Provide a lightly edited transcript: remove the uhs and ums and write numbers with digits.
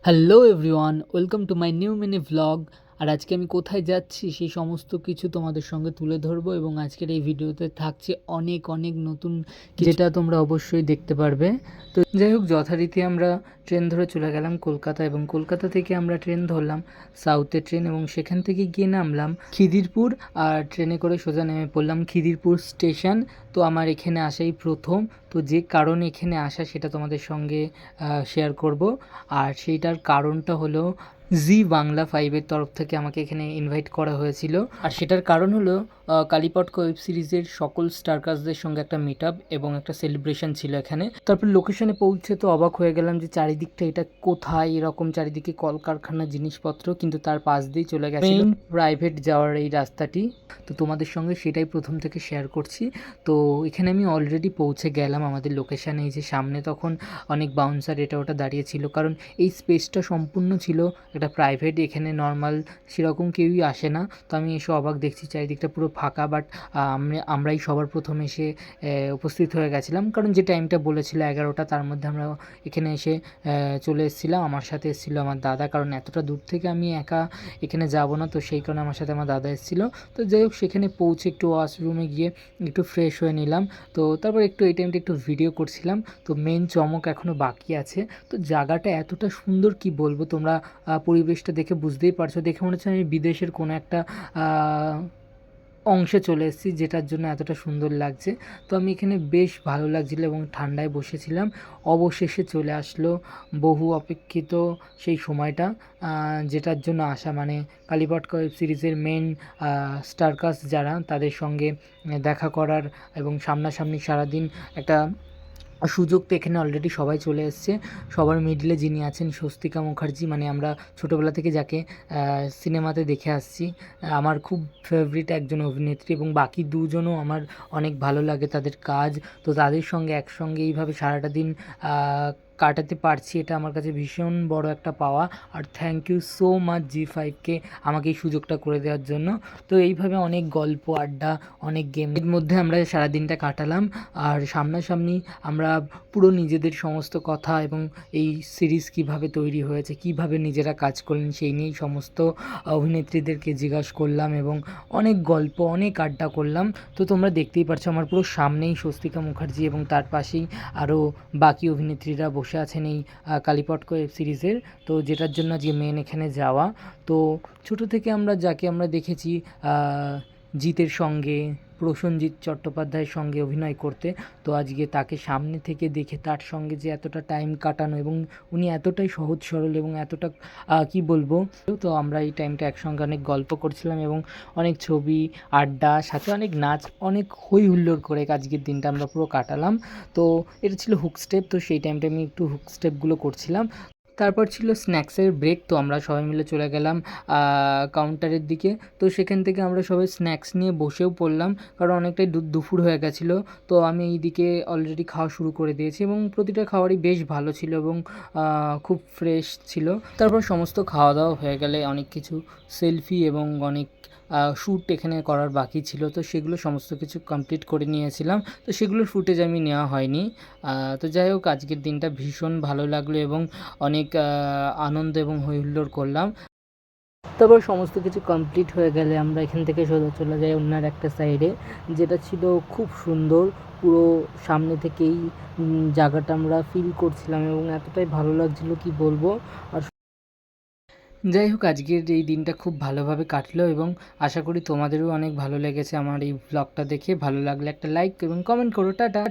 Hello everyone, welcome to my new mini vlog. আর আজকে আমি কোথায় যাচ্ছি সেই সমস্ত কিছু তোমাদের সঙ্গে তুলে ধরবো, এবং আজকের এই ভিডিওতে থাকছে অনেক অনেক নতুন যেটা তোমরা অবশ্যই দেখতে পারবে। তো যাই হোক, যথারীতি আমরা ট্রেন ধরে চলে গেলাম কলকাতা, এবং কলকাতা থেকে আমরা ট্রেন ধরলাম সাউথের ট্রেন, এবং সেখান থেকে গিয়ে নামলাম খিদিরপুর। আর ট্রেনে করে সোজা নেমে পড়লাম খিদিরপুর স্টেশন। তো আমার এখানে আসাই প্রথম, তো যে কারণে এখানে আসা সেটা তোমাদের সঙ্গে শেয়ার করব। আর সেইটার কারণটা হলো জি বাংলা 5-এর তরফ থেকে আমাকে এখানে ইনভাইট করা হয়েছিল। আর সেটার কারণ হলো কালীপটক ওয়েব সিরিজের সকল স্টারকাস্টদের সঙ্গে একটা মিট আপ এবং একটা সেলিব্রেশন ছিল এখানে। তারপর লোকেশনে পৌঁছে তো অবাক হয়ে গেলাম যে চারিদিকটা এটা কোথায়, এরকম চারিদিকে কলকারখানার জিনিসপত্র, কিন্তু তার পাশ দিয়েই চলে গেছে মেইন প্রাইভেট যাওয়ার এই রাস্তাটি। তো তোমাদের সঙ্গে সেটাই প্রথম থেকে শেয়ার করছি। তো এখানে আমি অলরেডি পৌঁছে গেলাম আমাদের লোকেশানে। এই যে সামনে তখন অনেক বাউন্সার এটা ওটা দাঁড়িয়ে ছিল, কারণ এই স্পেসটা সম্পূর্ণ ছিল একটা প্রাইভেট, এখানে নর্মাল সেরকম কেউই আসে না। তো আমি এসে অবাক দেখছি চারিদিকটা পুরো ফাঁকা, বাট আমরাই সবার প্রথম এসে উপস্থিত হয়ে গেছিলাম, কারণ যে টাইমটা বলেছিল 11টা, তার মধ্যে আমরা এখানে এসে চলে এসেছিলাম। আমার সাথে এসেছিল আমার দাদা, কারণ এতটা দূর থেকে আমি একা এখানে যাব না, তো সেই কারণে আমার সাথে আমার দাদা এসেছিলো। তো যাই হোক, সেখানে পৌঁছে একটু ওয়াশরুমে গিয়ে একটু ফ্রেশ হয়ে নিলাম। তো তারপর একটু এই টাইমটা একটু ভিডিও করছিলাম। তো মেন চমক এখনও বাকি আছে। তো জায়গাটা এতটা সুন্দর কি বলবো, তোমরা পরিবেশটা দেখে বুঝতেই পারছো। দেখে মনে হচ্ছে আমি বিদেশের কোনো একটা অংশে চলে এসেছি, যেটার জন্য এতটা সুন্দর লাগছে। তো আমি এখানে বেশ ভালো লাগছিলো এবং ঠান্ডায় বসেছিলাম। অবশেষে চলে আসলো বহু অপেক্ষিত সেই সময়টা, যেটার জন্য আসা, মানে কালীপটক ওয়েব সিরিজের মেন স্টারকাস্ট যারা, তাদের সঙ্গে দেখা করার এবং সামনাসামনি সারাদিন একটা সুযোগ। তো এখানে অলরেডি সবাই চলে এসছে। সবার মিডলে যিনি আছেন স্বস্তিকা মুখার্জি, মানে আমরা ছোটোবেলা থেকে যাকে সিনেমাতে দেখে আসছি, আমার খুব ফেভারিট একজন অভিনেত্রী, এবং বাকি দুজনও আমার অনেক ভালো লাগে তাদের কাজ। তো তাদের সঙ্গে একসঙ্গে এইভাবে সারাটা দিন কাটাতে পারছি, এটা আমার কাছে ভীষণ বড় একটা পাওয়া। আর থ্যাংক ইউ সো মাচ জি5কে আমাকে এই সুযোগটা করে দেওয়ার জন্য। তো এইভাবে অনেক গল্প, আড্ডা, অনেক গেমের মধ্যে আমরা সারাদিনটা কাটালাম। আর সামনাসামনি আমরা পুরো নিজেদের সমস্ত কথা এবং এই সিরিজ কিভাবে তৈরি হয়েছে, কিভাবে নিজেরা কাজ করলেন, সেই নিয়েই সমস্ত অভিনেত্রীদেরকে জিজ্ঞাসা করলাম, এবং অনেক গল্প, অনেক আড্ডা করলাম। তো তোমরা দেখতেই পারছো আমার পুরো সামনেই স্বস্তিকা মুখার্জি, এবং তার পাশেই আরও বাকি অভিনেত্রীরা বসে আছেন এই কালীপটক ওয়েব সিরিজের। তো যেটার জন্য আজকে মেন এখানে যাওয়া। তো ছোটো থেকে আমরা যাকে আমরা দেখেছি জিতের সঙ্গে, প্রসেনজিৎ চট্টোপাধ্যায়ের সঙ্গে অভিনয় করতে, তো আজকে তাকে সামনে থেকে দেখে তার সঙ্গে যে এতটা টাইম কাটানো, এবং উনি এতটাই সহজ সরল এবং এতটা কি বলবো। তো আমরা এই টাইমটা একসঙ্গে অনেক গল্প করছিলাম, এবং অনেক ছবি, আড্ডা, সাথে অনেক নাচ, অনেক হই হুল্লোড় করে আজকের দিনটা আমরা পুরো কাটালাম। তো এটা ছিল হুক স্টেপ, তো সেই টাইমটা আমি একটু হুক স্টেপগুলো করছিলাম। তারপর ছিল স্ন্যাক্সের ব্রেক, তো আমরা সবাই মিলে চলে গেলাম কাউন্টারের দিকে। তো সেখান থেকে আমরা সবাই স্ন্যাক্স নিয়ে বসেও পড়লাম, কারণ অনেকটাই দুপুর হয়ে গেছিলো। তো আমি এই দিকে অলরেডি খাওয়া শুরু করে দিয়েছি, এবং প্রতিটা খাবারই বেশ ভালো ছিল এবং খুব ফ্রেশ ছিল। তারপর সমস্ত খাওয়া দাওয়া হয়ে গেলে অনেক কিছু সেলফি এবং অনেক শ্যুট এখানে করার বাকি ছিল, তো সেগুলো সমস্ত কিছু কমপ্লিট করে নিয়েছিলাম। তো সেগুলোর ফুটেজ আমি নেওয়া হয়নি। তো যাই হোক, আজকের দিনটা ভীষণ ভালো লাগলো, এবং অনেক আনন্দ এবং হই হুল্লোড় করলাম। তারপর সমস্ত কিছু কমপ্লিট হয়ে গেলে আমরা এখান থেকে সোজা চলে যাই অন্য একটা সাইডে, যেটা ছিল খুব সুন্দর। পুরো সামনে থেকেই জায়গাটা আমরা ফিল করছিলাম, এবং এতটাই ভালো লাগছিলো কি বলবো। আর যাই হোক, আজকের এই দিনটা খুব ভালোভাবে কাটলো, এবং আশা করি তোমাদেরও অনেক ভালো লেগেছে আমার এই ব্লগটা দেখে। ভালো লাগলে একটা লাইক এবং কমেন্ট করো। টাটা।